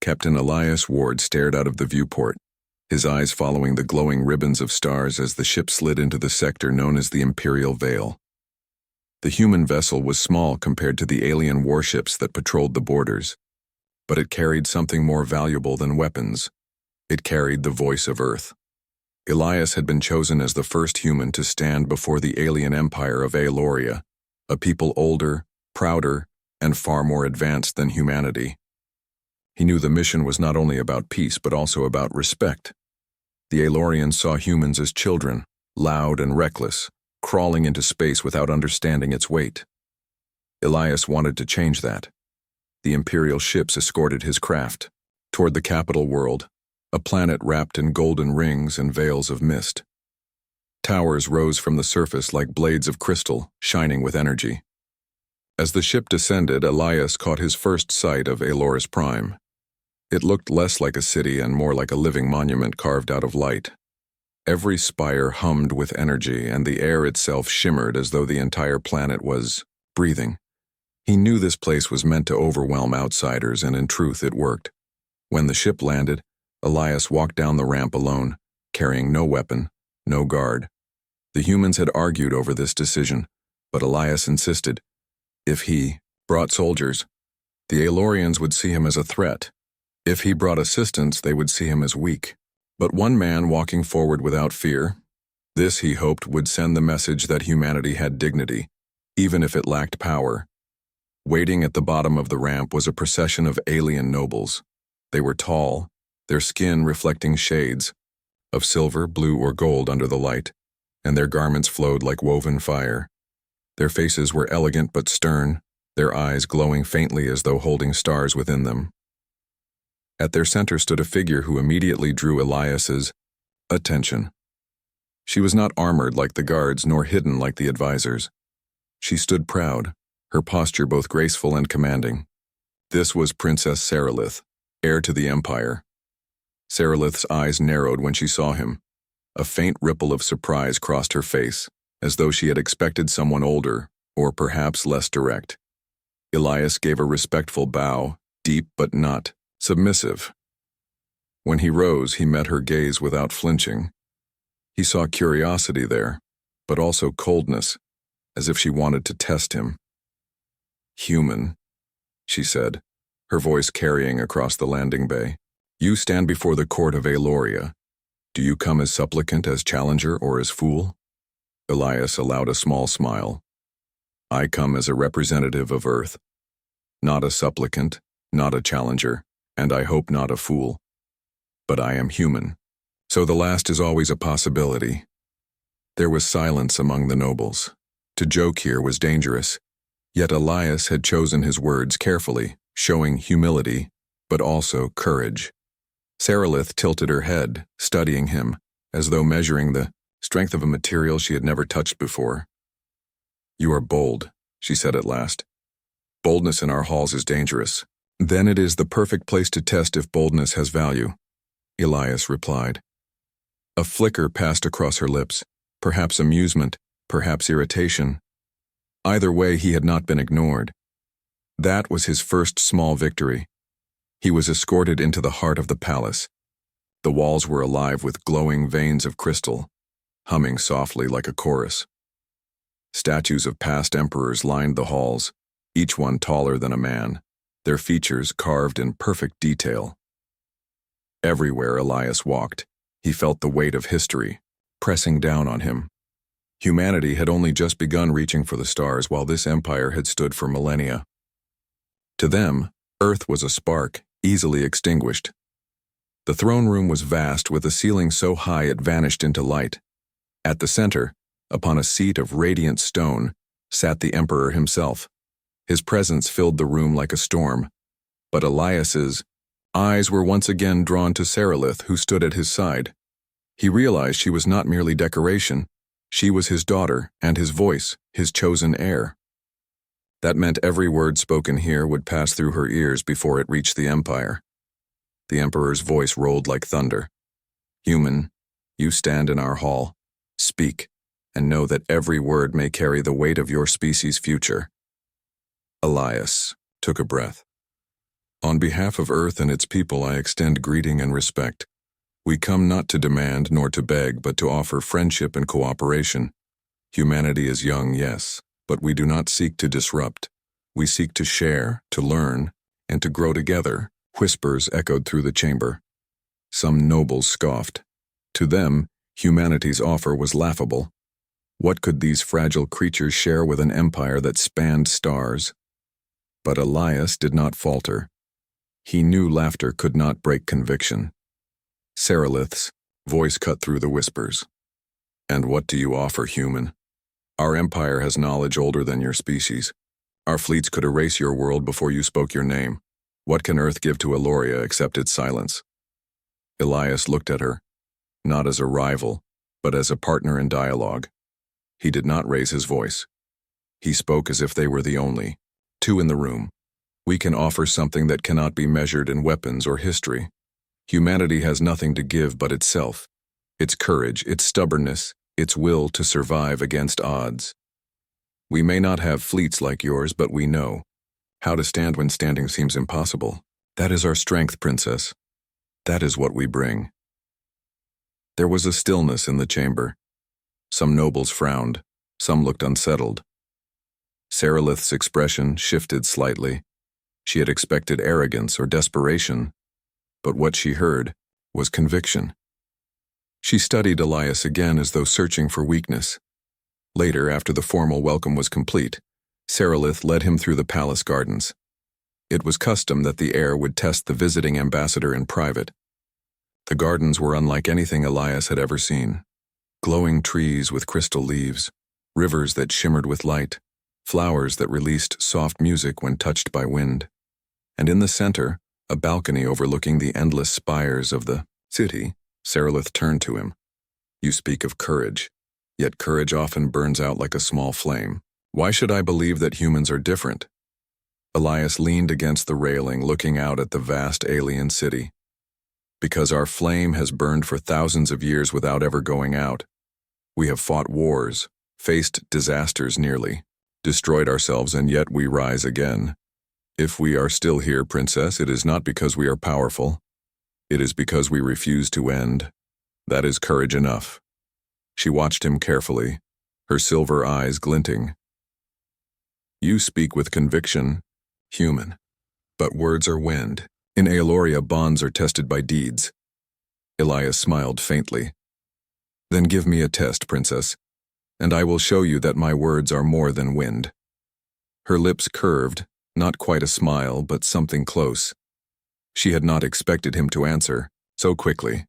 Captain Elias Ward stared out of the viewport, his eyes following the glowing ribbons of stars as the ship slid into the sector known as the Imperial Veil. The human vessel was small compared to the alien warships that patrolled the borders, but it carried something more valuable than weapons. It carried the voice of Earth. Elias had been chosen as the first human to stand before the alien empire of Aeloria, a people older, prouder, and far more advanced than humanity. He knew the mission was not only about peace but also about respect. The Aelorians saw humans as children, loud and reckless, crawling into space without understanding its weight. Elias wanted to change that. The Imperial ships escorted his craft toward the capital world, a planet wrapped in golden rings and veils of mist. Towers rose from the surface like blades of crystal, shining with energy. As the ship descended, Elias caught his first sight of Aeloris Prime. It looked less like a city and more like a living monument carved out of light. Every spire hummed with energy, and the air itself shimmered as though the entire planet was breathing. He knew this place was meant to overwhelm outsiders, and in truth it worked. When the ship landed, Elias walked down the ramp alone, carrying no weapon, no guard. The humans had argued over this decision, but Elias insisted. If he brought soldiers, the Aelorians would see him as a threat. If he brought assistance, they would see him as weak. But one man walking forward without fear, this, he hoped, would send the message that humanity had dignity, even if it lacked power. Waiting at the bottom of the ramp was a procession of alien nobles. They were tall, their skin reflecting shades of silver, blue, or gold under the light, and their garments flowed like woven fire. Their faces were elegant but stern, their eyes glowing faintly as though holding stars within them. At their center stood a figure who immediately drew Elias's attention. She was not armored like the guards nor hidden like the advisors. She stood proud, her posture both graceful and commanding. This was Princess Serelith, heir to the Empire. Serelith's eyes narrowed when she saw him. A faint ripple of surprise crossed her face, as though she had expected someone older, or perhaps less direct. Elias gave a respectful bow, deep but not submissive. When he rose, he met her gaze without flinching. He saw curiosity there, but also coldness, as if she wanted to test him. "Human," she said, her voice carrying across the landing bay. "You stand before the court of Aeloria. Do you come as supplicant, as challenger, or as fool?" Elias allowed a small smile. "I come as a representative of Earth. Not a supplicant, not a challenger, and I hope not a fool. But I am human, so the last is always a possibility." There was silence among the nobles. To joke here was dangerous, yet Elias had chosen his words carefully, showing humility, but also courage. Serelith tilted her head, studying him, as though measuring the strength of a material she had never touched before. "You are bold," she said at last. "Boldness in our halls is dangerous. Then it is the perfect place to test if boldness has value," Elias replied. A flicker passed across her lips, perhaps amusement, perhaps irritation. Either way, he had not been ignored. That was his first small victory. He was escorted into the heart of the palace. The walls were alive with glowing veins of crystal, humming softly like a chorus. Statues of past emperors lined the halls, each one taller than a man, their features carved in perfect detail. Everywhere Elias walked, he felt the weight of history, pressing down on him. Humanity had only just begun reaching for the stars while this empire had stood for millennia. To them, Earth was a spark, easily extinguished. The throne room was vast, with a ceiling so high it vanished into light. At the center, upon a seat of radiant stone, sat the emperor himself. His presence filled the room like a storm, but Elias's eyes were once again drawn to Serelith, who stood at his side. He realized she was not merely decoration. She was his daughter, and his voice, his chosen heir. That meant every word spoken here would pass through her ears before it reached the Empire. The Emperor's voice rolled like thunder. "Human, you stand in our hall. Speak, and know that every word may carry the weight of your species' future." Elias took a breath. On behalf of Earth and its people, I extend greeting and respect. We come not to demand nor to beg, but to offer friendship and cooperation. Humanity is young, yes, but we do not seek to disrupt. We seek to share, to learn, and to grow together. Whispers echoed through the chamber. Some nobles scoffed. To them, humanity's offer was laughable. What could these fragile creatures share with an empire that spanned stars? But Elias did not falter. He knew laughter could not break conviction. Seralith's voice cut through the whispers. And what do you offer, human? Our empire has knowledge older than your species. Our fleets could erase your world before you spoke your name. What can Earth give to Eloria except its silence? Elias looked at her, not as a rival, but as a partner in dialogue. He did not raise his voice. He spoke as if they were the only two in the room. We can offer something that cannot be measured in weapons or history. Humanity has nothing to give but itself, its courage, its stubbornness, its will to survive against odds. We may not have fleets like yours, but we know how to stand when standing seems impossible. That is our strength, Princess. That is what we bring. There was a stillness in the chamber. Some nobles frowned, some looked unsettled. Seralith's expression shifted slightly. She had expected arrogance or desperation, but what she heard was conviction. She studied Elias again as though searching for weakness. Later, after the formal welcome was complete, Seralith led him through the palace gardens. It was custom that the heir would test the visiting ambassador in private. The gardens were unlike anything Elias had ever seen. Glowing trees with crystal leaves, rivers that shimmered with light, flowers that released soft music when touched by wind. And in the center, a balcony overlooking the endless spires of the city. Seralith turned to him. You speak of courage, yet courage often burns out like a small flame. Why should I believe that humans are different? Elias leaned against the railing, looking out at the vast alien city. Because our flame has burned for thousands of years without ever going out. We have fought wars, faced disasters nearly, destroyed ourselves, and yet we rise again. If we are still here, Princess, it is not because we are powerful. It is because we refuse to end. That is courage enough. She watched him carefully, her silver eyes glinting. You speak with conviction, human. But words are wind. In Eloria, bonds are tested by deeds. Elias smiled faintly. Then give me a test, Princess, and I will show you that my words are more than wind. Her lips curved, not quite a smile, but something close. She had not expected him to answer so quickly.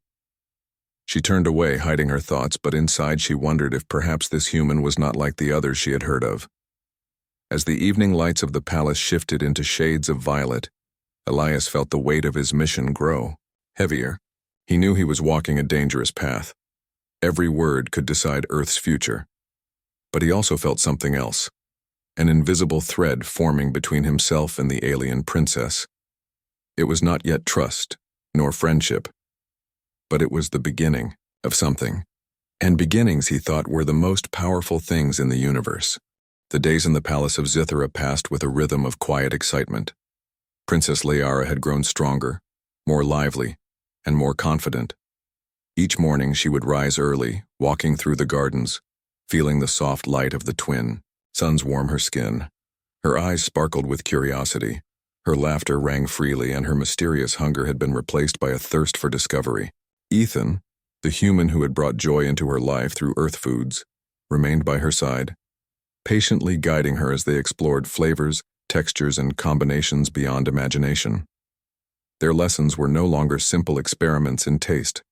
She turned away, hiding her thoughts, but inside she wondered if perhaps this human was not like the others she had heard of. As the evening lights of the palace shifted into shades of violet, Elias felt the weight of his mission grow, heavier. He knew he was walking a dangerous path. Every word could decide Earth's future. But he also felt something else, an invisible thread forming between himself and the alien princess. It was not yet trust, nor friendship, but it was the beginning of something. And beginnings, he thought, were the most powerful things in the universe. The days in the palace of Zithara passed with a rhythm of quiet excitement. Princess Liara had grown stronger, more lively, and more confident. Each morning she would rise early, walking through the gardens, feeling the soft light of the twin suns warm her skin. Her eyes sparkled with curiosity. Her laughter rang freely, and her mysterious hunger had been replaced by a thirst for discovery. Ethan, the human who had brought joy into her life through earth foods, remained by her side, patiently guiding her as they explored flavors, textures, and combinations beyond imagination. Their lessons were no longer simple experiments in taste.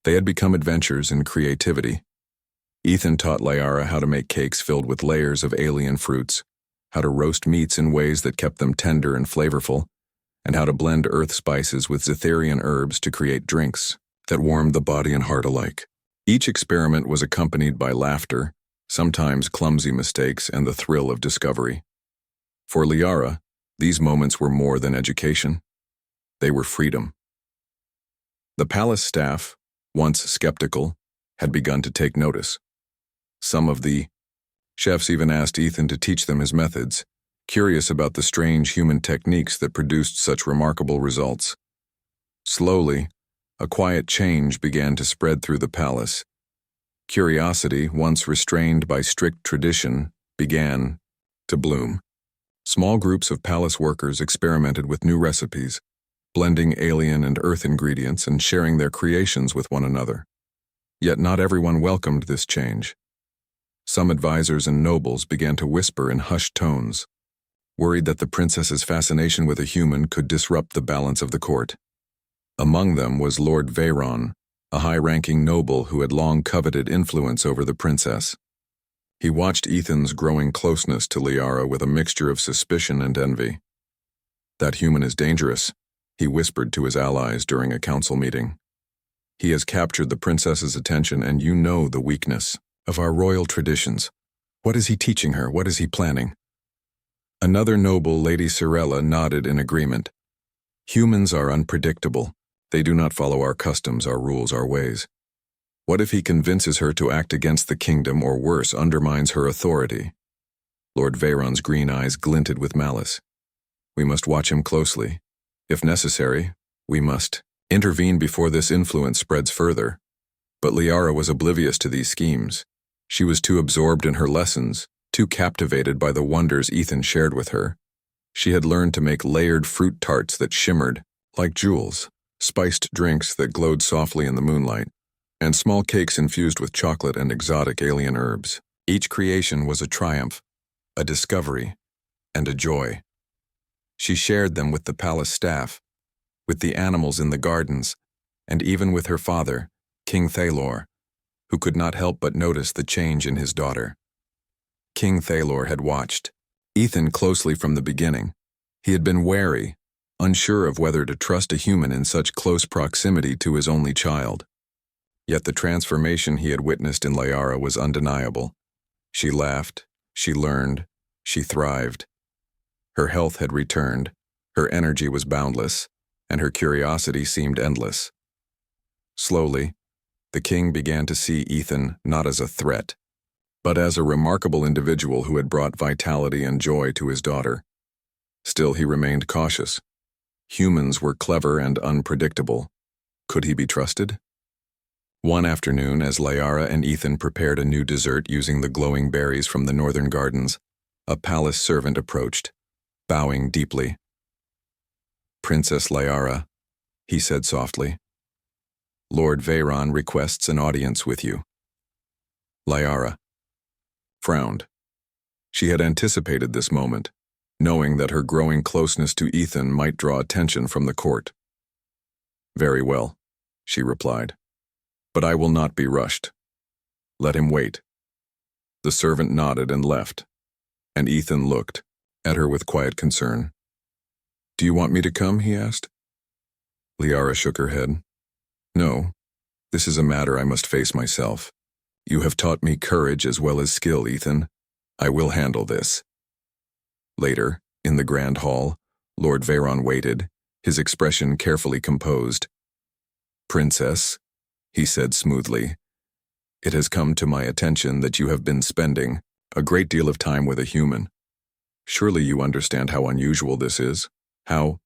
They had become adventures in creativity. Ethan taught Liara how to make cakes filled with layers of alien fruits, how to roast meats in ways that kept them tender and flavorful, and how to blend earth spices with Zitharian herbs to create drinks that warmed the body and heart alike. Each experiment was accompanied by laughter, sometimes clumsy mistakes, and the thrill of discovery. For Liara, these moments were more than education. They were freedom. The palace staff, once skeptical, had begun to take notice. Some of the chefs even asked Ethan to teach them his methods, curious about the strange human techniques that produced such remarkable results. Slowly, a quiet change began to spread through the palace. Curiosity, once restrained by strict tradition, began to bloom. Small groups of palace workers experimented with new recipes, blending alien and earth ingredients and sharing their creations with one another. Yet not everyone welcomed this change. Some advisors and nobles began to whisper in hushed tones, worried that the princess's fascination with a human could disrupt the balance of the court. Among them was Lord Veyron, a high-ranking noble who had long coveted influence over the princess. He watched Ethan's growing closeness to Liara with a mixture of suspicion and envy. "That human is dangerous," he whispered to his allies during a council meeting. "He has captured the princess's attention, and you know the weakness of our royal traditions. What is he teaching her? What is he planning?" Another noble, Lady Sorella, nodded in agreement. "Humans are unpredictable. They do not follow our customs, our rules, our ways. What if he convinces her to act against the kingdom, or worse, undermines her authority?" Lord Veyron's green eyes glinted with malice. "We must watch him closely. If necessary, we must intervene before this influence spreads further." But Liara was oblivious to these schemes. She was too absorbed in her lessons, too captivated by the wonders Ethan shared with her. She had learned to make layered fruit tarts that shimmered like jewels, spiced drinks that glowed softly in the moonlight, and small cakes infused with chocolate and exotic alien herbs. Each creation was a triumph, a discovery, and a joy. She shared them with the palace staff, with the animals in the gardens, and even with her father, King Thalor, who could not help but notice the change in his daughter. King Thalor had watched Ethan closely from the beginning. He had been wary, unsure of whether to trust a human in such close proximity to his only child. Yet the transformation he had witnessed in Liara was undeniable. She laughed, she learned, she thrived. Her health had returned, her energy was boundless, and her curiosity seemed endless. Slowly, the king began to see Ethan not as a threat, but as a remarkable individual who had brought vitality and joy to his daughter. Still, he remained cautious. Humans were clever and unpredictable. Could he be trusted? One afternoon, as Liara and Ethan prepared a new dessert using the glowing berries from the northern gardens, a palace servant approached, bowing deeply. "Princess Liara," he said softly, "Lord Veyron requests an audience with you." Liara frowned. She had anticipated this moment, knowing that her growing closeness to Ethan might draw attention from the court. "Very well," she replied, "but I will not be rushed. Let him wait." The servant nodded and left, and Ethan looked at her with quiet concern. "Do you want me to come?" he asked. Liara shook her head. "No, this is a matter I must face myself. You have taught me courage as well as skill, Ethan. I will handle this." Later, in the grand hall, Lord Veyron waited, his expression carefully composed. "Princess," he said smoothly, "it has come to my attention that you have been spending a great deal of time with a human. Surely you understand how unusual this is, how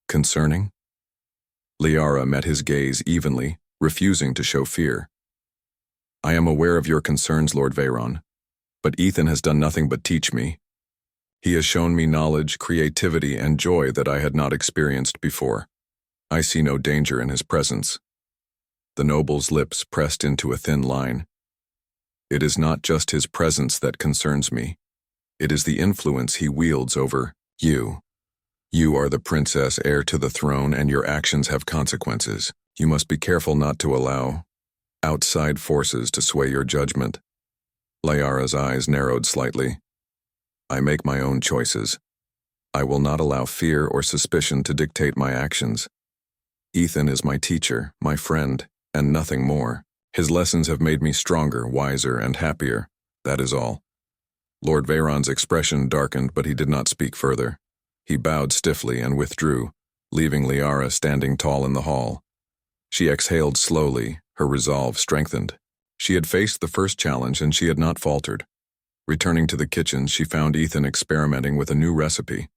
concerning?" Liara met his gaze evenly, refusing to show fear. "I am aware of your concerns, Lord Veyron, but Ethan has done nothing but teach me. He has shown me knowledge, creativity, and joy that I had not experienced before. I see no danger in his presence." The noble's lips pressed into a thin line. "It is not just his presence that concerns me. It is the influence he wields over you. You are the princess, heir to the throne, and your actions have consequences. You must be careful not to allow outside forces to sway your judgment." Liara's eyes narrowed slightly. "I make my own choices. I will not allow fear or suspicion to dictate my actions. Ethan is my teacher, my friend, and nothing more. His lessons have made me stronger, wiser, and happier. That is all." Lord Veyron's expression darkened, but he did not speak further. He bowed stiffly and withdrew, leaving Liara standing tall in the hall. She exhaled slowly, her resolve strengthened. She had faced the first challenge, and she had not faltered. Returning to the kitchen, she found Ethan experimenting with a new recipe.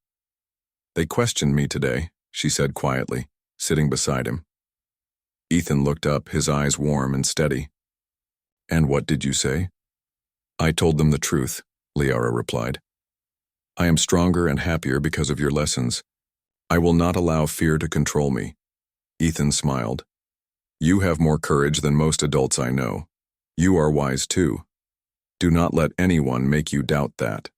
"They questioned me today," she said quietly, sitting beside him. Ethan looked up, his eyes warm and steady. "And what did you say?" "I told them the truth," Liara replied. "I am stronger and happier because of your lessons. I will not allow fear to control me." Ethan smiled. "You have more courage than most adults I know. You are wise too. Do not let anyone make you doubt that."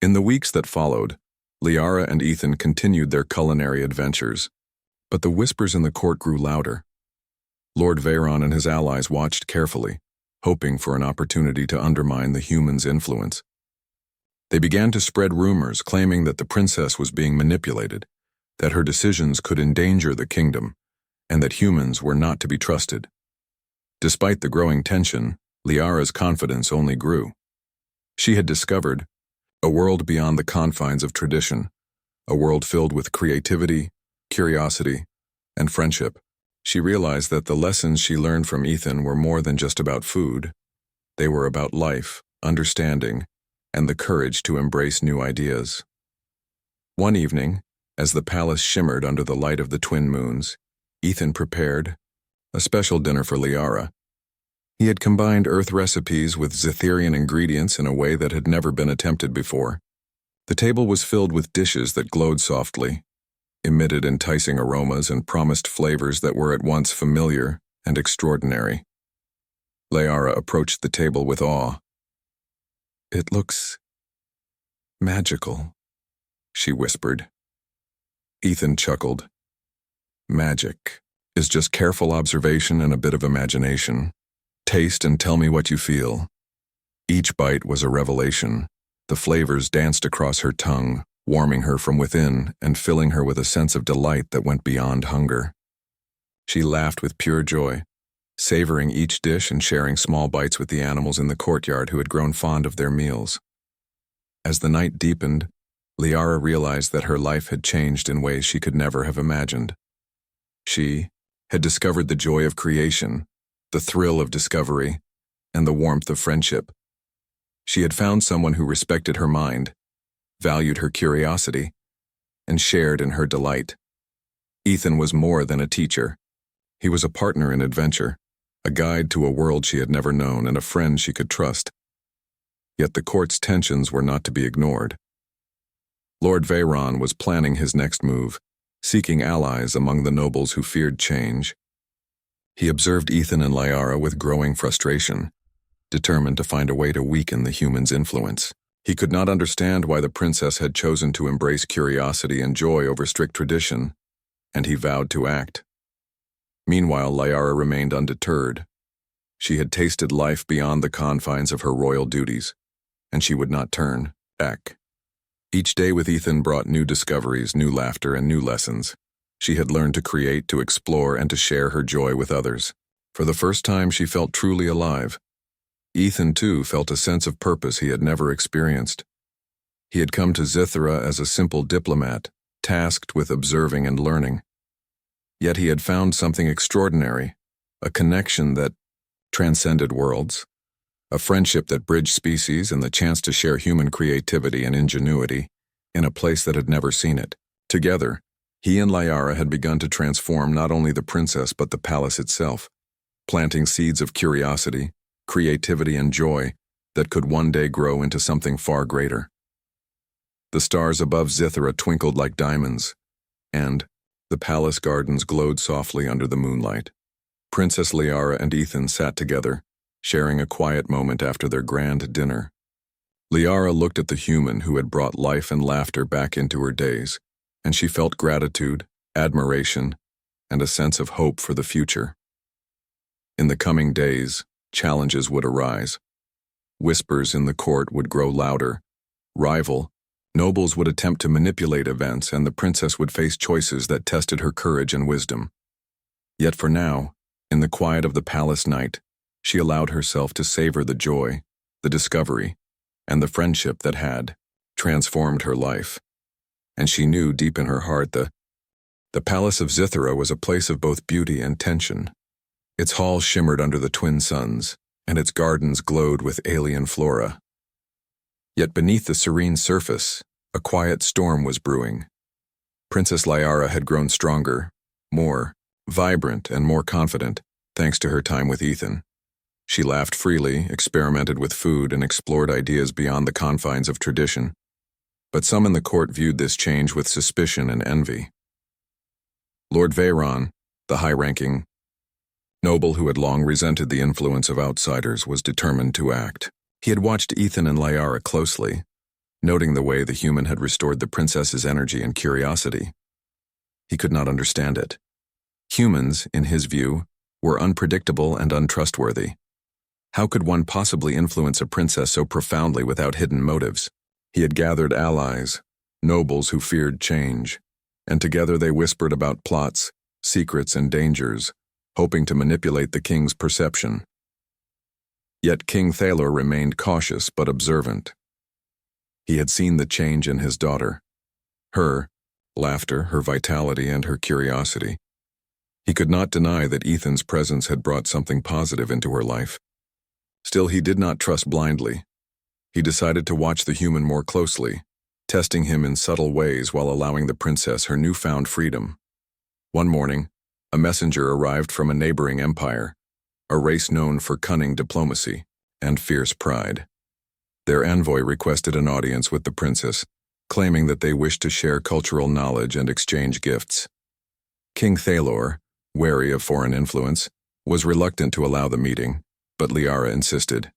In the weeks that followed, Liara and Ethan continued their culinary adventures, but the whispers in the court grew louder. Lord Veyron and his allies watched carefully, hoping for an opportunity to undermine the humans' influence. They began to spread rumors claiming that the princess was being manipulated, that her decisions could endanger the kingdom, and that humans were not to be trusted. Despite the growing tension, Liara's confidence only grew. She had discovered a world beyond the confines of tradition, a world filled with creativity, curiosity, and friendship. She realized that the lessons she learned from Ethan were more than just about food. They were about life, understanding, and the courage to embrace new ideas. One evening, as the palace shimmered under the light of the twin moons, Ethan prepared a special dinner for Liara. He had combined Earth recipes with Zetherian ingredients in a way that had never been attempted before. The table was filled with dishes that glowed softly, emitted enticing aromas, and promised flavors that were at once familiar and extraordinary. Liara approached the table with awe. "It looks magical," she whispered. Ethan chuckled. "Magic is just careful observation and a bit of imagination. Taste and tell me what you feel." Each bite was a revelation. The flavors danced across her tongue, warming her from within and filling her with a sense of delight that went beyond hunger. She laughed with pure joy, savoring each dish and sharing small bites with the animals in the courtyard who had grown fond of their meals. As the night deepened, Liara realized that her life had changed in ways she could never have imagined. She had discovered the joy of creation, the thrill of discovery, and the warmth of friendship. She had found someone who respected her mind, valued her curiosity, and shared in her delight. Ethan was more than a teacher. He was a partner in adventure, a guide to a world she had never known, and a friend she could trust. Yet the court's tensions were not to be ignored. Lord Veyron was planning his next move, seeking allies among the nobles who feared change. He observed Ethan and Liara with growing frustration, determined to find a way to weaken the humans' influence. He could not understand why the princess had chosen to embrace curiosity and joy over strict tradition, and he vowed to act. Meanwhile, Liara remained undeterred. She had tasted life beyond the confines of her royal duties, and she would not turn back. Each day with Ethan brought new discoveries, new laughter, and new lessons. She had learned to create, to explore, and to share her joy with others. For the first time, she felt truly alive. Ethan, too, felt a sense of purpose he had never experienced. He had come to Zithera as a simple diplomat, tasked with observing and learning. Yet he had found something extraordinary, a connection that transcended worlds, a friendship that bridged species, and the chance to share human creativity and ingenuity in a place that had never seen it. Together, he and Liara had begun to transform not only the princess but the palace itself, planting seeds of curiosity, creativity, and joy that could one day grow into something far greater. The stars above Zithera twinkled like diamonds, and the palace gardens glowed softly under the moonlight. Princess Liara and Ethan sat together, sharing a quiet moment after their grand dinner. Liara looked at the human who had brought life and laughter back into her days, and she felt gratitude, admiration, and a sense of hope for the future. In the coming days, challenges would arise. Whispers in the court would grow louder. Nobles would attempt to manipulate events, and the princess would face choices that tested her courage and wisdom. Yet for now, in the quiet of the palace night, she allowed herself to savor the joy, the discovery, and the friendship that had transformed her life. And she knew deep in her heart the palace of Zithera was a place of both beauty and tension. Its halls shimmered under the twin suns, and its gardens glowed with alien flora. Yet beneath the serene surface, a quiet storm was brewing. Princess Liara had grown stronger, more vibrant, and more confident, thanks to her time with Ethan. She laughed freely, experimented with food, and explored ideas beyond the confines of tradition. But some in the court viewed this change with suspicion and envy. Lord Veyron, the high-ranking noble who had long resented the influence of outsiders, was determined to act. He had watched Ethan and Liara closely, noting the way the human had restored the princess's energy and curiosity. He could not understand it. Humans, in his view, were unpredictable and untrustworthy. How could one possibly influence a princess so profoundly without hidden motives? He had gathered allies, nobles who feared change, and together they whispered about plots, secrets, and dangers, hoping to manipulate the king's perception. Yet King Thalor remained cautious but observant. He had seen the change in his daughter, her laughter, her vitality, and her curiosity. He could not deny that Ethan's presence had brought something positive into her life. Still, he did not trust blindly. He decided to watch the human more closely, testing him in subtle ways while allowing the princess her newfound freedom. One morning, a messenger arrived from a neighboring empire, a race known for cunning diplomacy and fierce pride. Their envoy requested an audience with the princess, claiming that they wished to share cultural knowledge and exchange gifts. King Thalor, wary of foreign influence, was reluctant to allow the meeting, but Liara insisted.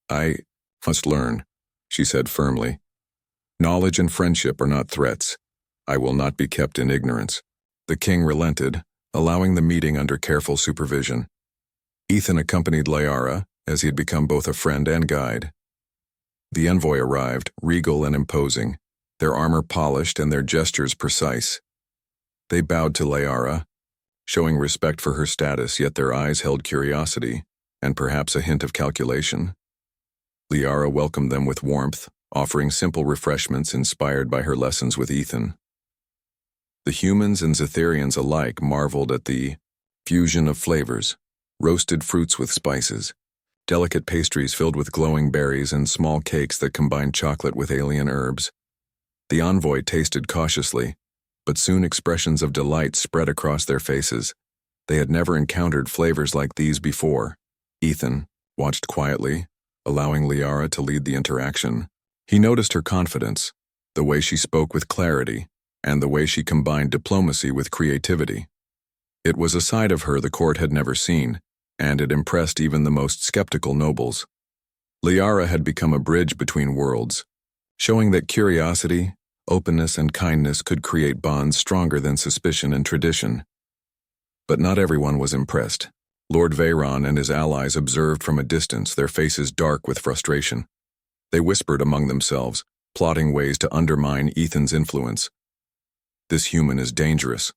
"I must learn," she said firmly. "Knowledge and friendship are not threats. I will not be kept in ignorance." The king relented, allowing the meeting under careful supervision. Ethan accompanied Liara, as he had become both a friend and guide. The envoy arrived, regal and imposing, their armor polished and their gestures precise. They bowed to Liara, showing respect for her status, yet their eyes held curiosity, and perhaps a hint of calculation. Liara welcomed them with warmth, offering simple refreshments inspired by her lessons with Ethan. The humans and Zetherians alike marveled at the fusion of flavors, roasted fruits with spices, delicate pastries filled with glowing berries, and small cakes that combined chocolate with alien herbs. The envoy tasted cautiously, but soon expressions of delight spread across their faces. They had never encountered flavors like these before. Ethan watched quietly, allowing Liara to lead the interaction. He noticed her confidence, the way she spoke with clarity, and the way she combined diplomacy with creativity. It was a side of her the court had never seen, and it impressed even the most skeptical nobles. Liara had become a bridge between worlds, showing that curiosity, openness, and kindness could create bonds stronger than suspicion and tradition. But not everyone was impressed. Lord Veyron and his allies observed from a distance, their faces dark with frustration. They whispered among themselves, plotting ways to undermine Ethan's influence. "This human is dangerous,"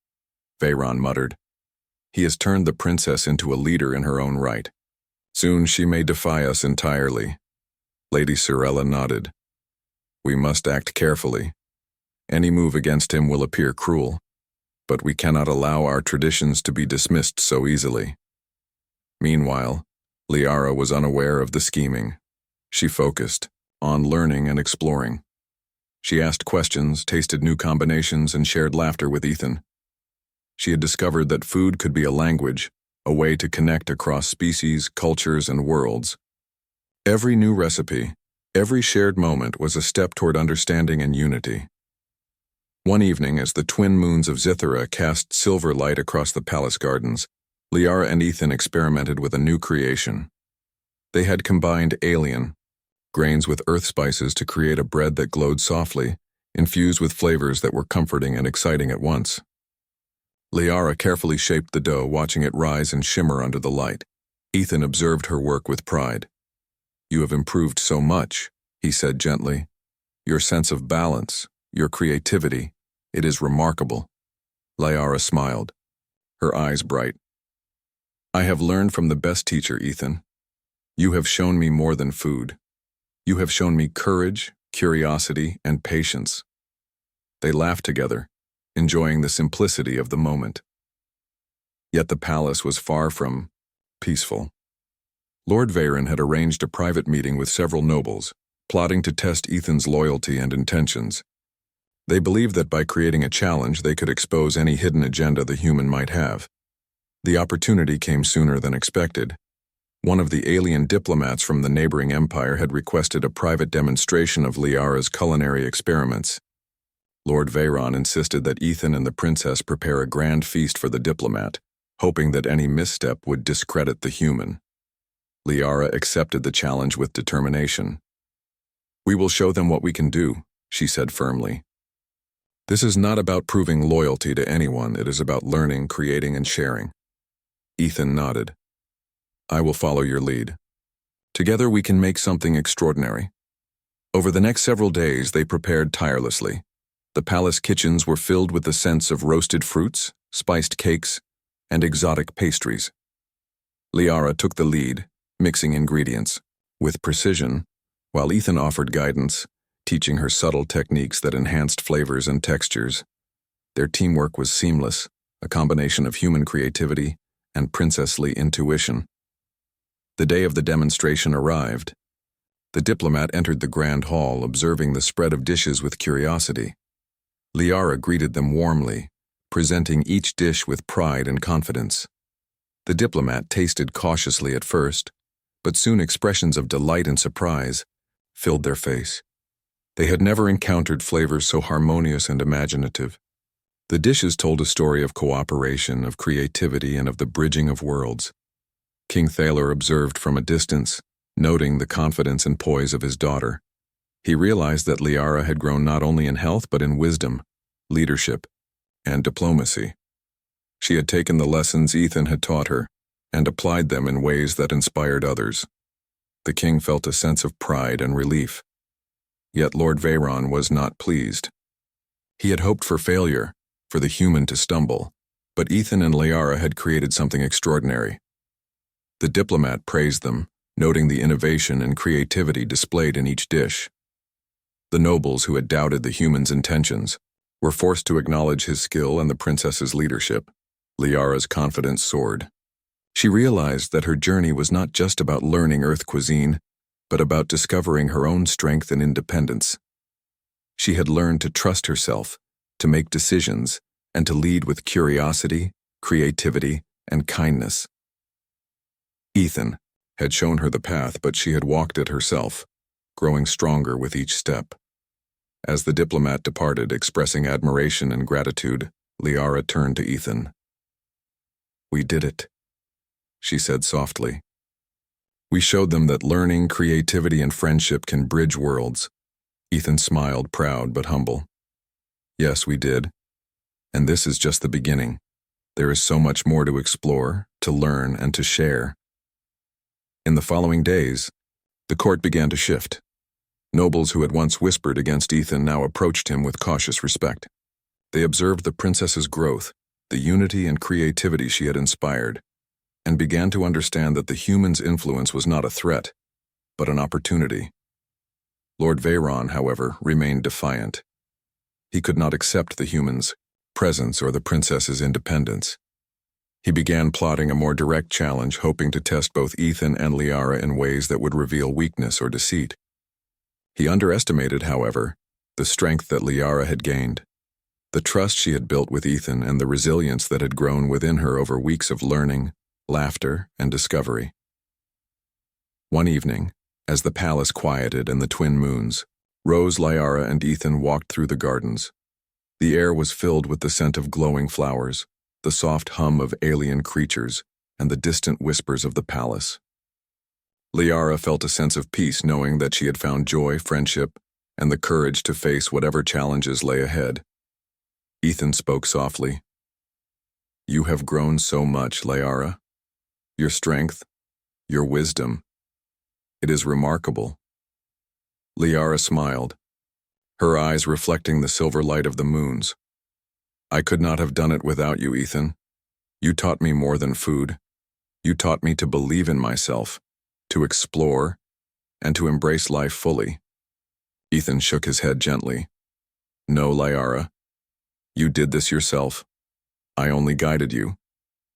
Veyron muttered. "He has turned the princess into a leader in her own right. Soon she may defy us entirely." Lady Sorella nodded. "We must act carefully. Any move against him will appear cruel, but we cannot allow our traditions to be dismissed so easily." Meanwhile, Liara was unaware of the scheming. She focused on learning and exploring. She asked questions, tasted new combinations, and shared laughter with Ethan. She had discovered that food could be a language, a way to connect across species, cultures, and worlds. Every new recipe, every shared moment was a step toward understanding and unity. One evening, as the twin moons of Zithera cast silver light across the palace gardens, Liara and Ethan experimented with a new creation. They had combined alien grains with earth spices to create a bread that glowed softly, infused with flavors that were comforting and exciting at once. Liara carefully shaped the dough, watching it rise and shimmer under the light. Ethan observed her work with pride. "You have improved so much," he said gently. "Your sense of balance, your creativity, it is remarkable." Liara smiled, her eyes bright. "I have learned from the best teacher, Ethan. You have shown me more than food. You have shown me courage, curiosity, and patience." They laughed together, enjoying the simplicity of the moment. Yet the palace was far from peaceful. Lord Veyron had arranged a private meeting with several nobles, plotting to test Ethan's loyalty and intentions. They believed that by creating a challenge, they could expose any hidden agenda the human might have. The opportunity came sooner than expected. One of the alien diplomats from the neighboring empire had requested a private demonstration of Liara's culinary experiments. Lord Veyron insisted that Ethan and the princess prepare a grand feast for the diplomat, hoping that any misstep would discredit the human. Liara accepted the challenge with determination. "We will show them what we can do," she said firmly. "This is not about proving loyalty to anyone, it is about learning, creating, and sharing." Ethan nodded. "I will follow your lead. Together we can make something extraordinary." Over the next several days, they prepared tirelessly. The palace kitchens were filled with the scents of roasted fruits, spiced cakes, and exotic pastries. Liara took the lead, mixing ingredients with precision, while Ethan offered guidance, teaching her subtle techniques that enhanced flavors and textures. Their teamwork was seamless, a combination of human creativity and princessly intuition. The day of the demonstration arrived. The diplomat entered the grand hall, observing the spread of dishes with curiosity. Liara greeted them warmly, presenting each dish with pride and confidence. The diplomat tasted cautiously at first, but soon expressions of delight and surprise filled their face. They had never encountered flavors so harmonious and imaginative. The dishes told a story of cooperation, of creativity, and of the bridging of worlds. King Thaler observed from a distance, noting the confidence and poise of his daughter. He realized that Liara had grown not only in health but in wisdom, leadership, and diplomacy. She had taken the lessons Ethan had taught her and applied them in ways that inspired others. The king felt a sense of pride and relief. Yet Lord Veyron was not pleased. He had hoped for failure, for the human to stumble, but Ethan and Liara had created something extraordinary. The diplomat praised them, noting the innovation and creativity displayed in each dish. The nobles who had doubted the human's intentions were forced to acknowledge his skill and the princess's leadership. Liara's confidence soared. She realized that her journey was not just about learning Earth cuisine, but about discovering her own strength and independence. She had learned to trust herself, to make decisions, and to lead with curiosity, creativity, and kindness. Ethan had shown her the path, but she had walked it herself, growing stronger with each step. As the diplomat departed, expressing admiration and gratitude, Liara turned to Ethan. "We did it," she said softly. "We showed them that learning, creativity, and friendship can bridge worlds." Ethan smiled, proud but humble. "Yes, we did. And this is just the beginning. There is so much more to explore, to learn, and to share." In the following days, the court began to shift. Nobles who had once whispered against Ethan now approached him with cautious respect. They observed the princess's growth, the unity and creativity she had inspired, and began to understand that the human's influence was not a threat, but an opportunity. Lord Veyron, however, remained defiant. He could not accept the human's presence or the princess's independence. He began plotting a more direct challenge, hoping to test both Ethan and Liara in ways that would reveal weakness or deceit. He underestimated, however, the strength that Liara had gained, the trust she had built with Ethan, and the resilience that had grown within her over weeks of learning, laughter, and discovery. One evening, as the palace quieted and the twin moons rose, Liara and Ethan walked through the gardens. The air was filled with the scent of glowing flowers, the soft hum of alien creatures, and the distant whispers of the palace. Liara felt a sense of peace knowing that she had found joy, friendship, and the courage to face whatever challenges lay ahead. Ethan spoke softly. "You have grown so much, Liara. Your strength, your wisdom. It is remarkable." Liara smiled, her eyes reflecting the silver light of the moons. "I could not have done it without you, Ethan. You taught me more than food. You taught me to believe in myself, to explore, and to embrace life fully." Ethan shook his head gently. "No, Liara. You did this yourself. I only guided you.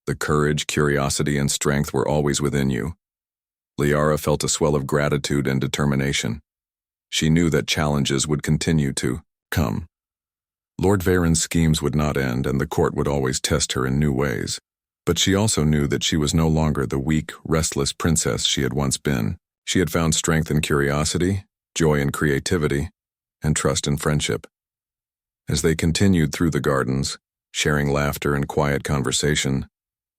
The courage, curiosity, and strength were always within you. Liara felt a swell of gratitude and determination. She knew that challenges would continue to come. Lord Veyron's schemes would not end, and the court would always test her in new ways. But she also knew that she was no longer the weak, restless princess she had once been. She had found strength in curiosity, joy in creativity, and trust in friendship. As they continued through the gardens, sharing laughter and quiet conversation,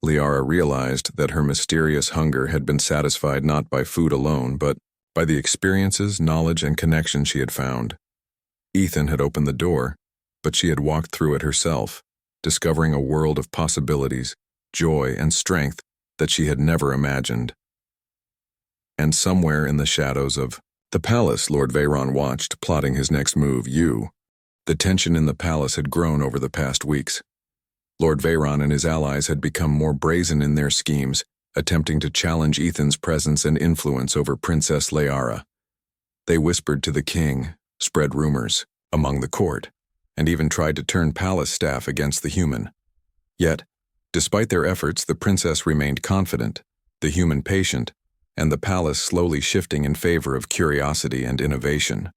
Liara realized that her mysterious hunger had been satisfied not by food alone, but by the experiences, knowledge, and connection she had found. Ethan had opened the door, but she had walked through it herself, discovering a world of possibilities, joy, and strength that she had never imagined. And somewhere in the shadows of the palace, Lord Veyron watched, plotting his next move. The tension in the palace had grown over the past weeks. Lord Veyron and his allies had become more brazen in their schemes, attempting to challenge Ethan's presence and influence over Princess Liara. They whispered to the king, spread rumors among the court, and even tried to turn palace staff against the human. Yet, despite their efforts, the princess remained confident, the human patient, and the palace slowly shifting in favor of curiosity and innovation.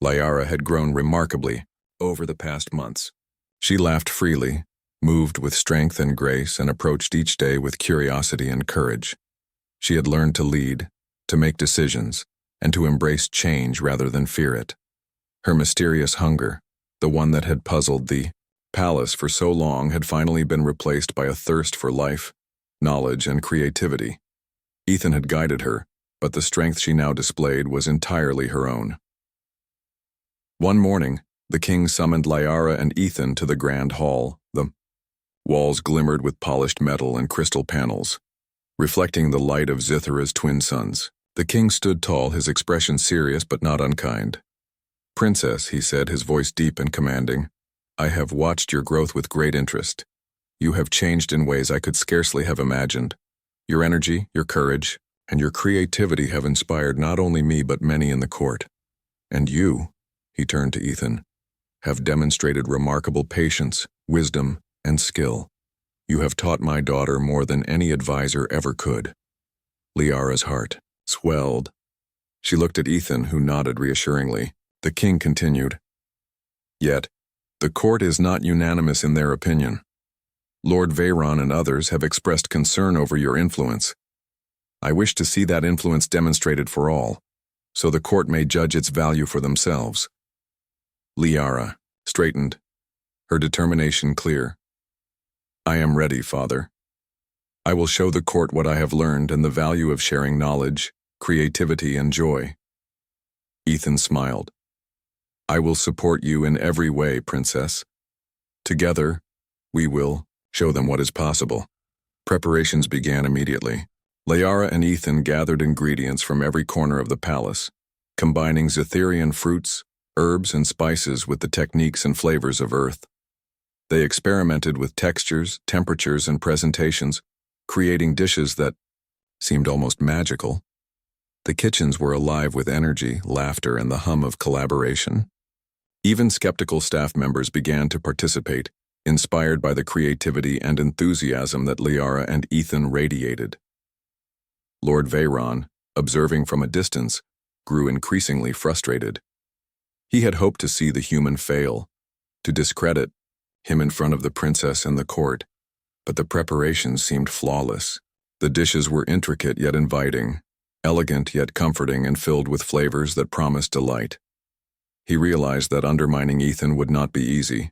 Liara had grown remarkably over the past months. She laughed freely, moved with strength and grace, and approached each day with curiosity and courage. She had learned to lead, to make decisions, and to embrace change rather than fear it. Her mysterious hunger, the one that had puzzled the palace for so long, had finally been replaced by a thirst for life, knowledge, and creativity. Ethan had guided her, but the strength she now displayed was entirely her own. One morning, the king summoned Liara and Ethan to the grand hall. The walls glimmered with polished metal and crystal panels, reflecting the light of Zithara's twin sons. The king stood tall, his expression serious but not unkind. "Princess," he said, his voice deep and commanding, "I have watched your growth with great interest. You have changed in ways I could scarcely have imagined. Your energy, your courage, and your creativity have inspired not only me but many in the court. And you," he turned to Ethan, "have demonstrated remarkable patience, wisdom, and skill. You have taught my daughter more than any advisor ever could." Liara's heart swelled. She looked at Ethan, who nodded reassuringly. The king continued, "Yet, the court is not unanimous in their opinion. Lord Veyron and others have expressed concern over your influence. I wish to see that influence demonstrated for all, so the court may judge its value for themselves." Liara straightened, her determination clear. "I am ready, Father. I will show the court what I have learned and the value of sharing knowledge, creativity, and joy." Ethan smiled. "I will support you in every way, Princess. Together, we will show them what is possible." Preparations began immediately. Liara and Ethan gathered ingredients from every corner of the palace, combining Zitharian fruits, herbs, and spices with the techniques and flavors of Earth. They experimented with textures, temperatures, and presentations, creating dishes that seemed almost magical. The kitchens were alive with energy, laughter, and the hum of collaboration. Even skeptical staff members began to participate, inspired by the creativity and enthusiasm that Liara and Ethan radiated. Lord Veyron, observing from a distance, grew increasingly frustrated. He had hoped to see the human fail, to discredit him in front of the princess and the court, but the preparations seemed flawless. The dishes were intricate yet inviting, elegant yet comforting, and filled with flavors that promised delight. He realized that undermining Ethan would not be easy.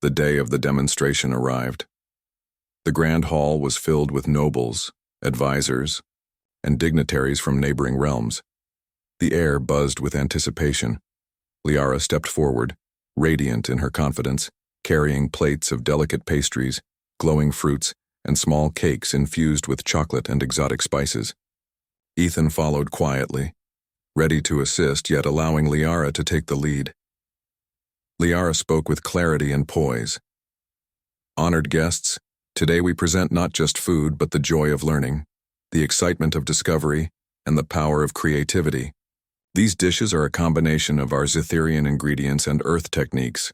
The day of the demonstration arrived. The grand hall was filled with nobles, advisors, and dignitaries from neighboring realms. The air buzzed with anticipation. Liara stepped forward, radiant in her confidence, carrying plates of delicate pastries, glowing fruits, and small cakes infused with chocolate and exotic spices. Ethan followed quietly, ready to assist yet allowing Liara to take the lead. Liara spoke with clarity and poise. "Honored guests, today we present not just food but the joy of learning, the excitement of discovery, and the power of creativity. These dishes are a combination of our Zitharian ingredients and Earth techniques.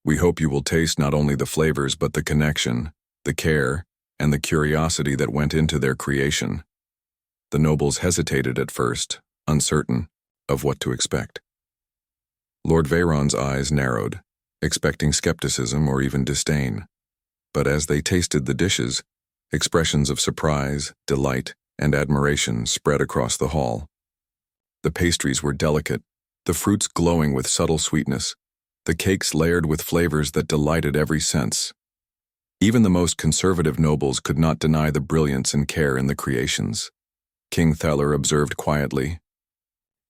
We hope you will taste not only the flavors but the connection, the care, and the curiosity that went into their creation." The nobles hesitated at first, uncertain of what to expect. Lord Veyron's eyes narrowed, expecting skepticism or even disdain. But as they tasted the dishes, expressions of surprise, delight, and admiration spread across the hall. The pastries were delicate, the fruits glowing with subtle sweetness, the cakes layered with flavors that delighted every sense. Even the most conservative nobles could not deny the brilliance and care in the creations. King Thaler observed quietly,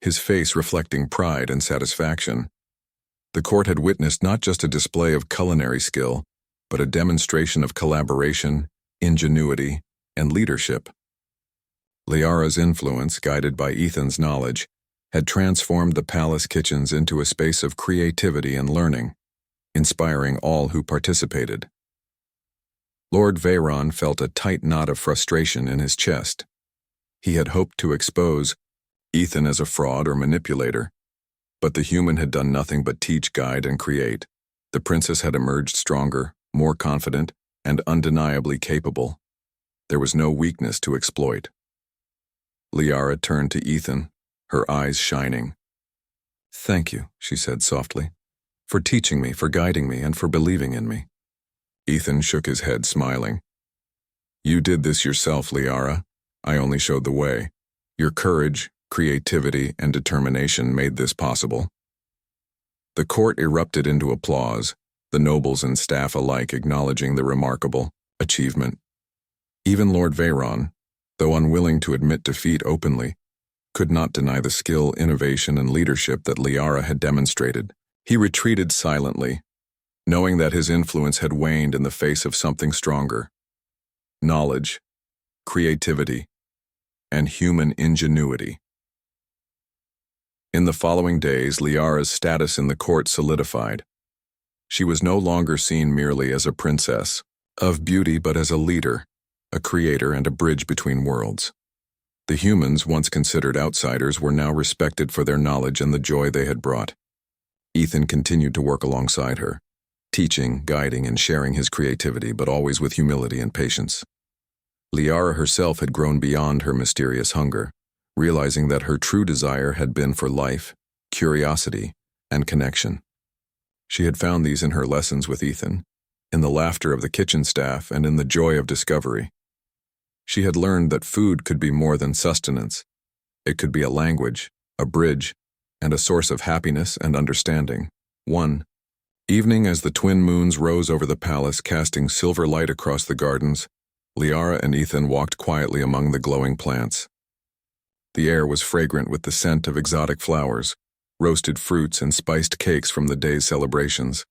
his face reflecting pride and satisfaction. The court had witnessed not just a display of culinary skill, but a demonstration of collaboration, ingenuity, and leadership. Liara's influence, guided by Ethan's knowledge, had transformed the palace kitchens into a space of creativity and learning, inspiring all who participated. Lord Veyron felt a tight knot of frustration in his chest. He had hoped to expose Ethan as a fraud or manipulator, but the human had done nothing but teach, guide, and create. The princess had emerged stronger, more confident, and undeniably capable. There was no weakness to exploit. Liara turned to Ethan, her eyes shining. "Thank you," she said softly, "for teaching me, for guiding me, and for believing in me." Ethan shook his head, smiling. "You did this yourself, Liara. I only showed the way. Your courage, creativity, and determination made this possible." The court erupted into applause, the nobles and staff alike acknowledging the remarkable achievement. Even Lord Veyron, though unwilling to admit defeat openly, could not deny the skill, innovation, and leadership that Liara had demonstrated. He retreated silently, knowing that his influence had waned in the face of something stronger: knowledge, creativity, and human ingenuity. In the following days, Liara's status in the court solidified. She was no longer seen merely as a princess of beauty, but as a leader, a creator, and a bridge between worlds. The humans, once considered outsiders, were now respected for their knowledge and the joy they had brought. Ethan continued to work alongside her, teaching, guiding, and sharing his creativity, but always with humility and patience. Liara herself had grown beyond her mysterious hunger, realizing that her true desire had been for life, curiosity, and connection. She had found these in her lessons with Ethan, in the laughter of the kitchen staff, and in the joy of discovery. She had learned that food could be more than sustenance. It could be a language, a bridge, and a source of happiness and understanding. One evening, as the twin moons rose over the palace, casting silver light across the gardens, Liara and Ethan walked quietly among the glowing plants. The air was fragrant with the scent of exotic flowers, roasted fruits, and spiced cakes from the day's celebrations.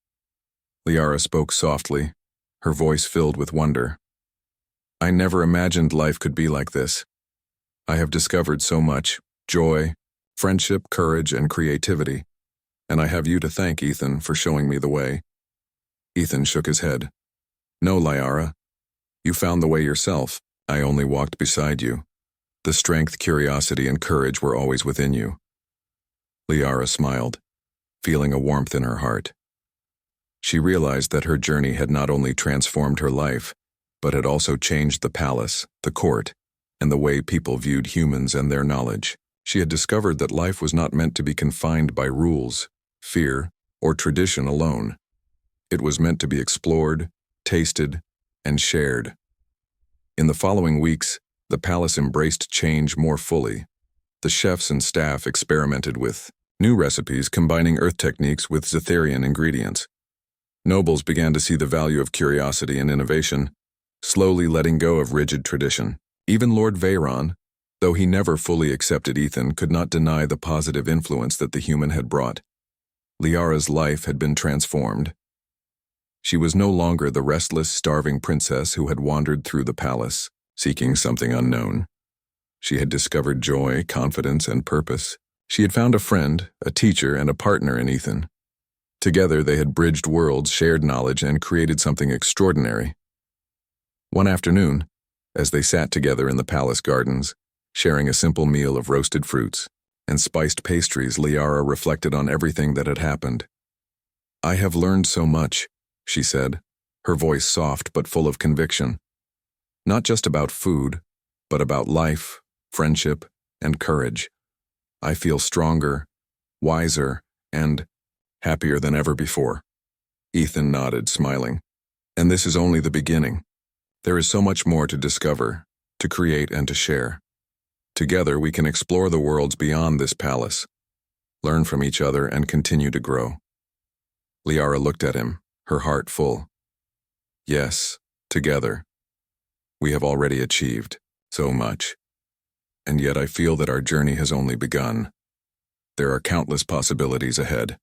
Liara spoke softly, her voice filled with wonder. "I never imagined life could be like this. I have discovered so much: joy, friendship, courage, and creativity. And I have you to thank, Ethan, for showing me the way." Ethan shook his head. "No, Liara. You found the way yourself. I only walked beside you. The strength, curiosity, and courage were always within you." Liara smiled, feeling a warmth in her heart. She realized that her journey had not only transformed her life, but had also changed the palace, the court, and the way people viewed humans and their knowledge. She had discovered that life was not meant to be confined by rules, fear, or tradition alone. It was meant to be explored, tasted, and shared. In the following weeks, the palace embraced change more fully. The chefs and staff experimented with new recipes combining earth techniques with Zetherian ingredients. Nobles began to see the value of curiosity and innovation, slowly letting go of rigid tradition. Even Lord Veyron, though he never fully accepted Ethan, could not deny the positive influence that the human had brought. Liara's life had been transformed. She was no longer the restless, starving princess who had wandered through the palace, seeking something unknown. She had discovered joy, confidence, and purpose. She had found a friend, a teacher, and a partner in Ethan. Together they had bridged worlds, shared knowledge, and created something extraordinary. One afternoon, as they sat together in the palace gardens, sharing a simple meal of roasted fruits and spiced pastries, Liara reflected on everything that had happened. "I have learned so much," she said, her voice soft but full of conviction. "Not just about food, but about life, friendship, and courage. I feel stronger, wiser, and happier than ever before." Ethan nodded, smiling. "And this is only the beginning. There is so much more to discover, to create, and to share. Together we can explore the worlds beyond this palace, learn from each other, and continue to grow." Liara looked at him, her heart full. "Yes, together. We have already achieved so much. And yet I feel that our journey has only begun. There are countless possibilities ahead,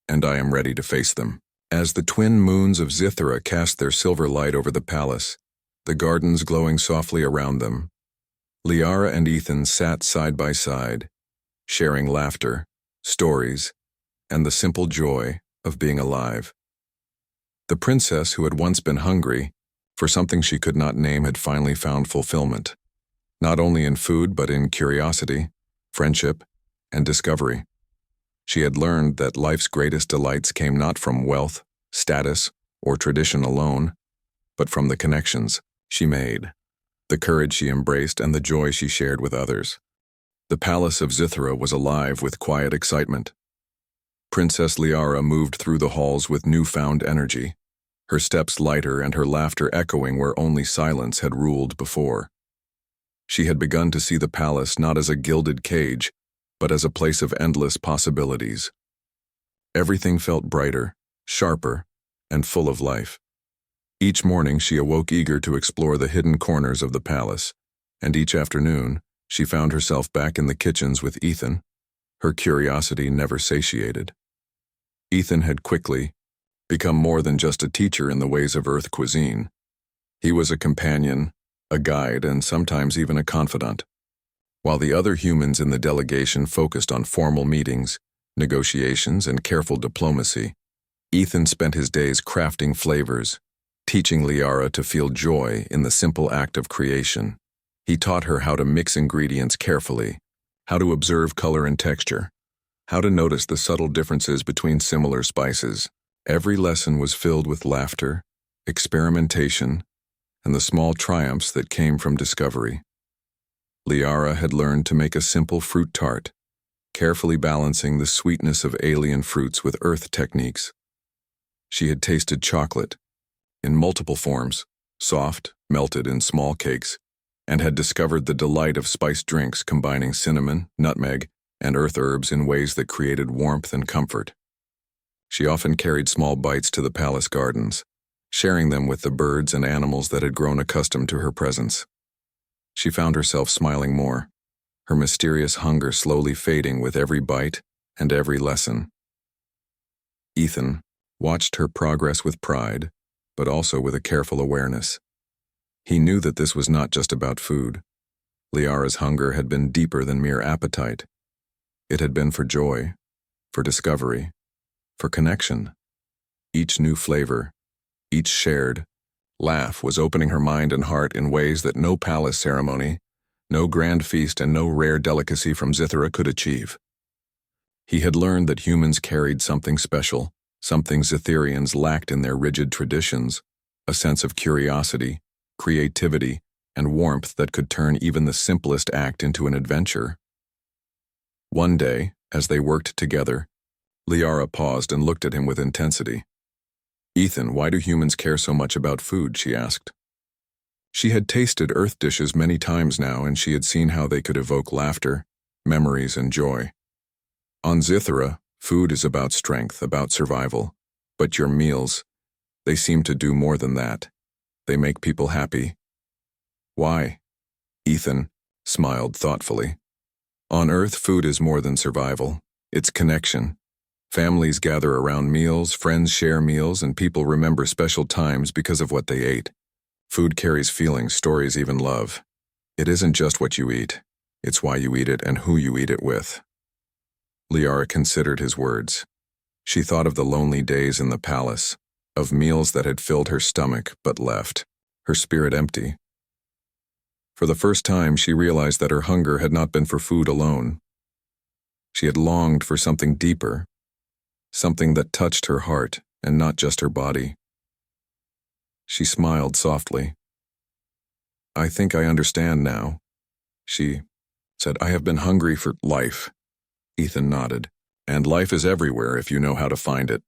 and I am ready to face them." As the twin moons of Zithra cast their silver light over the palace, the gardens glowing softly around them, Liara and Ethan sat side by side, sharing laughter, stories, and the simple joy of being alive. The princess, who had once been hungry for something she could not name, had finally found fulfillment, not only in food but in curiosity, friendship, and discovery. She had learned that life's greatest delights came not from wealth, status, or tradition alone, but from the connections she made, the courage she embraced, and the joy she shared with others. The palace of Zithra was alive with quiet excitement. Princess Liara moved through the halls with newfound energy, her steps lighter and her laughter echoing where only silence had ruled before. She had begun to see the palace not as a gilded cage, but as a place of endless possibilities. Everything felt brighter, sharper, and full of life. Each morning she awoke eager to explore the hidden corners of the palace, and each afternoon she found herself back in the kitchens with Ethan, her curiosity never satiated. Ethan had quickly become more than just a teacher in the ways of Earth cuisine. He was a companion, a guide, and sometimes even a confidant. While the other humans in the delegation focused on formal meetings, negotiations, and careful diplomacy, Ethan spent his days crafting flavors, teaching Liara to feel joy in the simple act of creation. He taught her how to mix ingredients carefully, how to observe color and texture, how to notice the subtle differences between similar spices. Every lesson was filled with laughter, experimentation, and the small triumphs that came from discovery. Liara had learned to make a simple fruit tart, carefully balancing the sweetness of alien fruits with earth techniques. She had tasted chocolate, in multiple forms, soft, melted in small cakes, and had discovered the delight of spiced drinks combining cinnamon, nutmeg, and earth herbs in ways that created warmth and comfort. She often carried small bites to the palace gardens, sharing them with the birds and animals that had grown accustomed to her presence. She found herself smiling more, her mysterious hunger slowly fading with every bite and every lesson. Ethan watched her progress with pride, but also with a careful awareness. He knew that this was not just about food. Liara's hunger had been deeper than mere appetite. It had been for joy, for discovery, for connection. Each new flavor, each shared laugh was opening her mind and heart in ways that no palace ceremony, no grand feast, and no rare delicacy from Zithra could achieve. He had learned that humans carried something special, something Zithrians lacked in their rigid traditions, a sense of curiosity, creativity, and warmth that could turn even the simplest act into an adventure. One day, as they worked together, Liara paused and looked at him with intensity. "Ethan, why do humans care so much about food?" she asked. She had tasted earth dishes many times now, and she had seen how they could evoke laughter, memories, and joy. On Zithra, food is about strength, about survival. But your meals, they seem to do more than that. They make people happy. Why? Ethan smiled thoughtfully. On Earth, food is more than survival. It's connection. Families gather around meals, friends share meals, and people remember special times because of what they ate. Food carries feelings, stories, even love. It isn't just what you eat. It's why you eat it and who you eat it with. Liara considered his words. She thought of the lonely days in the palace, of meals that had filled her stomach but left her spirit empty. For the first time, she realized that her hunger had not been for food alone. She had longed for something deeper, something that touched her heart and not just her body. She smiled softly. "I think I understand now," she said, "I have been hungry for life." Ethan nodded. "And life is everywhere if you know how to find it."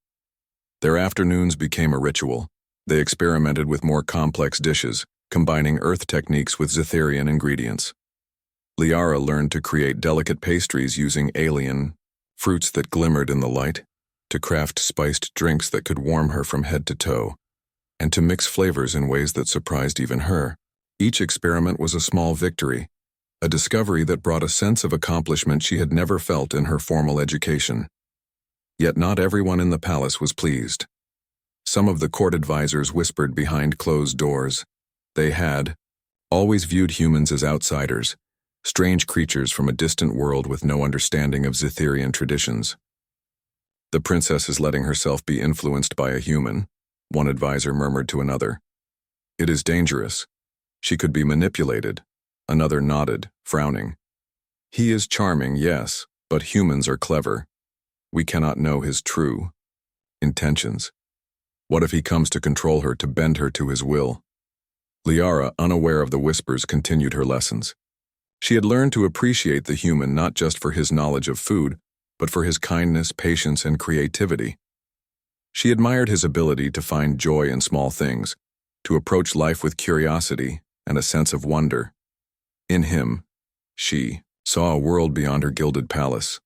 Their afternoons became a ritual. They experimented with more complex dishes, combining earth techniques with Zetherian ingredients. Liara learned to create delicate pastries using alien fruits that glimmered in the light, to craft spiced drinks that could warm her from head to toe, and to mix flavors in ways that surprised even her. Each experiment was a small victory, a discovery that brought a sense of accomplishment she had never felt in her formal education. Yet not everyone in the palace was pleased. Some of the court advisors whispered behind closed doors. They had always viewed humans as outsiders, strange creatures from a distant world with no understanding of Zetherian traditions. "The princess is letting herself be influenced by a human," one advisor murmured to another. "It is dangerous. She could be manipulated." Another nodded, frowning. "He is charming, yes, but humans are clever. We cannot know his true intentions. What if he comes to control her, to bend her to his will?" Liara, unaware of the whispers, continued her lessons. She had learned to appreciate the human not just for his knowledge of food, but for his kindness, patience, and creativity. She admired his ability to find joy in small things, to approach life with curiosity and a sense of wonder. In him, she saw a world beyond her gilded palace,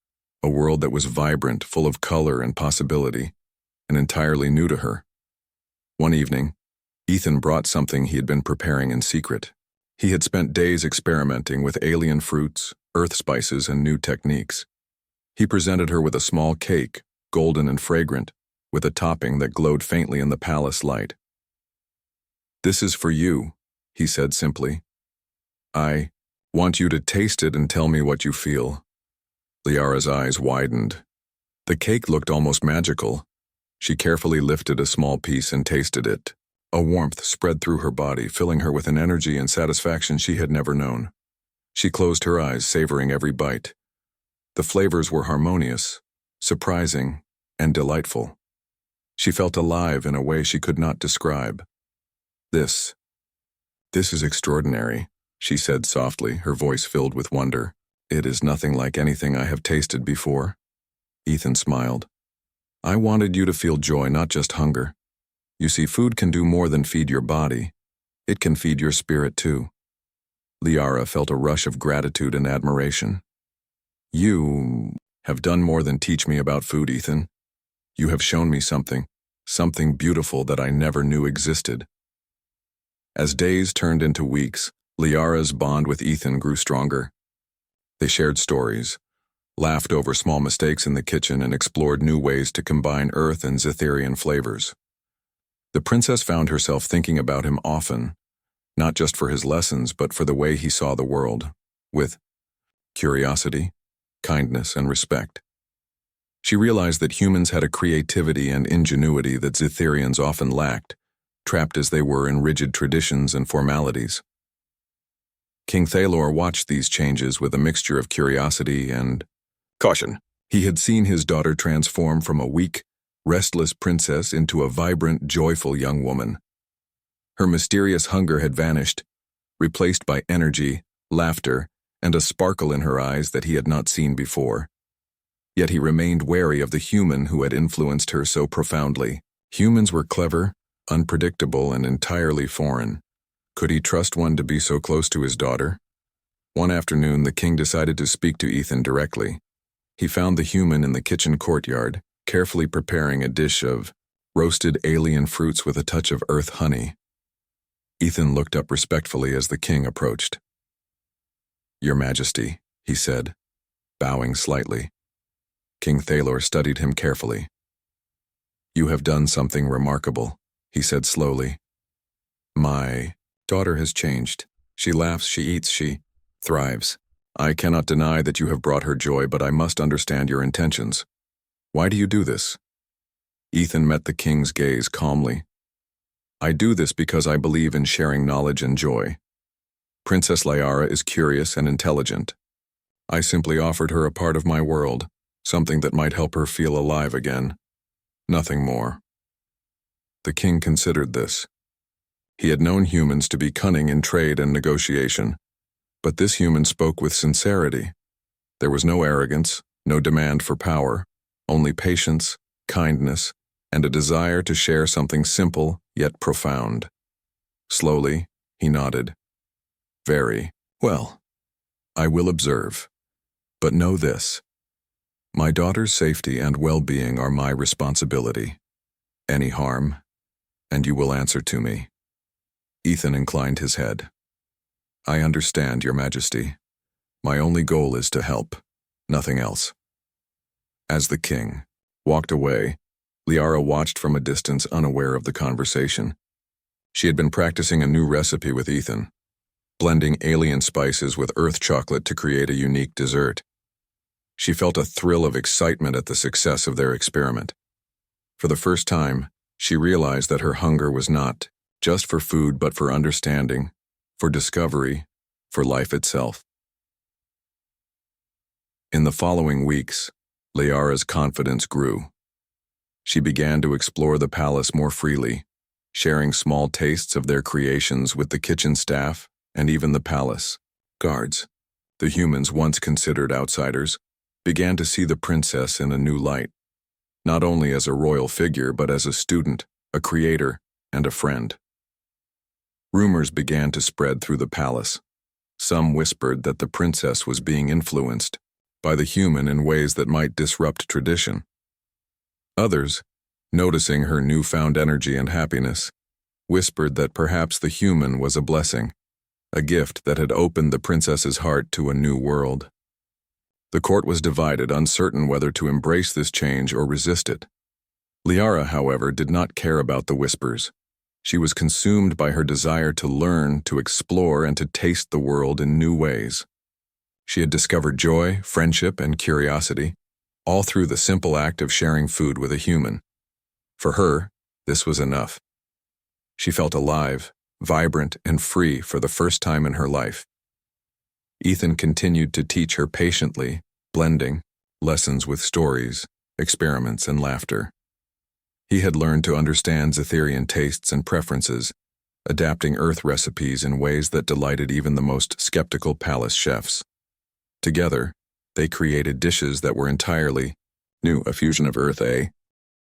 a world that was vibrant, full of color and possibility, and entirely new to her. One evening, Ethan brought something he had been preparing in secret. He had spent days experimenting with alien fruits, earth spices, and new techniques. He presented her with a small cake, golden and fragrant, with a topping that glowed faintly in the palace light. "This is for you," he said simply. "I want you to taste it and tell me what you feel." Liara's eyes widened. The cake looked almost magical. She carefully lifted a small piece and tasted it. A warmth spread through her body, filling her with an energy and satisfaction she had never known. She closed her eyes, savoring every bite. The flavors were harmonious, surprising, and delightful. She felt alive in a way she could not describe. This is extraordinary," she said softly, her voice filled with wonder. "It is nothing like anything I have tasted before." Ethan smiled. "I wanted you to feel joy, not just hunger. You see, food can do more than feed your body. It can feed your spirit too." Liara felt a rush of gratitude and admiration. "You have done more than teach me about food, Ethan. You have shown me something beautiful that I never knew existed." As days turned into weeks, Liara's bond with Ethan grew stronger. They shared stories, laughed over small mistakes in the kitchen, and explored new ways to combine earth and Zetherian flavors. The princess found herself thinking about him often, not just for his lessons, but for the way he saw the world, with curiosity, kindness, and respect. She realized that humans had a creativity and ingenuity that Zetherians often lacked, trapped as they were in rigid traditions and formalities. King Thalor watched these changes with a mixture of curiosity and caution. He had seen his daughter transform from a weak, restless princess into a vibrant, joyful young woman. Her mysterious hunger had vanished, replaced by energy, laughter, and a sparkle in her eyes that he had not seen before. Yet he remained wary of the human who had influenced her so profoundly. Humans were clever, unpredictable, and entirely foreign. Could he trust one to be so close to his daughter? One afternoon, the king decided to speak to Ethan directly. He found the human in the kitchen courtyard, carefully preparing a dish of roasted alien fruits with a touch of earth honey. Ethan looked up respectfully as the king approached. "Your Majesty," he said, bowing slightly. King Thalor studied him carefully. "You have done something remarkable," he said slowly. "My daughter has changed. She laughs, she eats, she thrives. I cannot deny that you have brought her joy, but I must understand your intentions. Why do you do this?" Ethan met the king's gaze calmly. "I do this because I believe in sharing knowledge and joy. Princess Liara is curious and intelligent. I simply offered her a part of my world, something that might help her feel alive again. Nothing more." The king considered this. He had known humans to be cunning in trade and negotiation, But this human spoke with sincerity. There was no arrogance, no demand for power, only patience, kindness, and a desire to share something simple yet profound. Slowly, he nodded. Very well. I will observe. But know this. My daughter's safety and well-being are my responsibility. Any harm, and you will answer to me. Ethan inclined his head. I understand, Your Majesty. My only goal is to help, nothing else. As the king walked away, Liara watched from a distance, unaware of the conversation. She had been practicing a new recipe with Ethan, blending alien spices with earth chocolate to create a unique dessert. She felt a thrill of excitement at the success of their experiment. For the first time, she realized that her hunger was not just for food but for understanding, for discovery, for life itself. In the following weeks, Liara's confidence grew. She began to explore the palace more freely, sharing small tastes of their creations with the kitchen staff and even the palace guards. The humans, once considered outsiders, began to see the princess in a new light, not only as a royal figure but as a student, a creator, and a friend. Rumors began to spread through the palace. Some whispered that the princess was being influenced by the human in ways that might disrupt tradition. Others, noticing her newfound energy and happiness, whispered that perhaps the human was a blessing, a gift that had opened the princess's heart to a new world. The court was divided, uncertain whether to embrace this change or resist it. Liara, however, did not care about the whispers. She was consumed by her desire to learn, to explore, and to taste the world in new ways. She had discovered joy, friendship, and curiosity, all through the simple act of sharing food with a human. For her, this was enough. She felt alive, vibrant, and free for the first time in her life. Ethan continued to teach her patiently, blending lessons with stories, experiments, and laughter. He had learned to understand Zetherian tastes and preferences, adapting Earth recipes in ways that delighted even the most skeptical palace chefs. Together, they created dishes that were entirely new, a fusion of Earth